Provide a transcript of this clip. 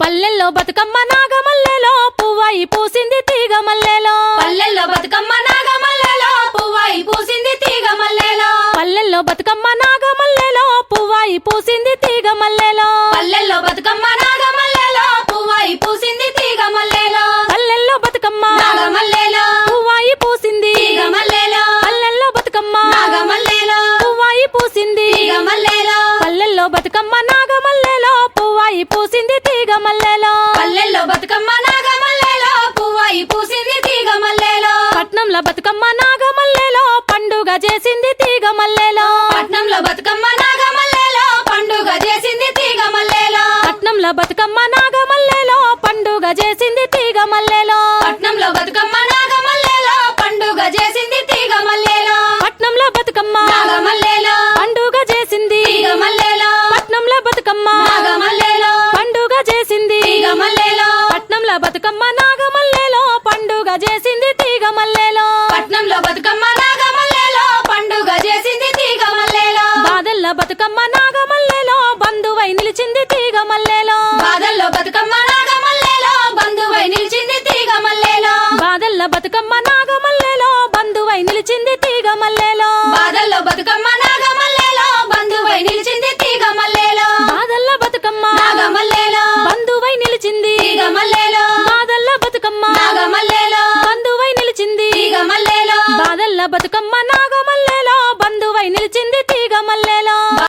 పల్లెల్లో బతుకమ్మ నాగమల్లెలో పువ్వాయి పూసింది తీగ మల్లెలో పల్లెల్లో బతుకమ్మ నాగమల్లెలో పువ్వాయి పూసింది తీగ మల్లెలో పల్లెల్లో బతుకమ్మ నాగమల్లెలో పువ్వాయి పూసింది తీగ మల్లెలో పల్లెల్లో బతుకమ్మ నాగమల్లెలో పువ్వాయి పూసింది తీగ మల్లెలో పల్లెల్లో బతుకమ్మ నాగమల్లెలో పువ్వాయి పూసింది తీగ మల్లెలో పల్లెల్లో బతుకమ్మ నాగమల్లెలో పువ్వాయి పూసింది తీగ మల్లెలో పల్లెల్లో బతుకమ్మ నాగమల్లెలో పువ్వాయి పూసింది తీగ మల్లెలో పల్లెల్లో బతుకమ్మ నాగమల్లెలో పువ్వాయి పూసింది తీగ మల్లెలో పట్నంలో బతుకమ్మ నాగమల్లెలో పండుగ చేసింది తీగ మల్లెలో పట్నంలో బతుకమ్మ నాగమల్లెలో పండుగ చేసింది తీగ మల్లెలో పట్నంలో బతుకమ్మ నాగమల్లెలో పండుగ చేసింది తీగ మల్లెలో పట్నంలో బతుకమ్మ నాగమల్లెలో పండుగ చేసింది తీగ మల్లెలో పట్నంలో బతుకమ్మ నాగమల్లెలో పండుగ చేసింది తీగ మల్లెలో పట్నంలో బతుకమ్మ నాగమల్లెలో పండుగ చేసింది తీగ మల్లెలో పట్నంలో బతుకమ్మ నాగమల్లెలో పండుగ చేసింది తీగ మల్లెలో పట్నంలో బతుకమ్మ నాగమల్లెలో పండుగ చేసింది తీగ మల్లెలో బాదల్ల బతుకమ్మ నాగమల్లెలో బంధువై నిలిచింది తీగ మల్లెలో బాదల్లో బతుకమ్మ నాగమల్లెలో బంధువై నిలిచింది తీగ మల్లెలో బాదల్ల బతుకమ్మ నాగమల్లెలో బంధువై నిలిచింది తీగ మల్లెలో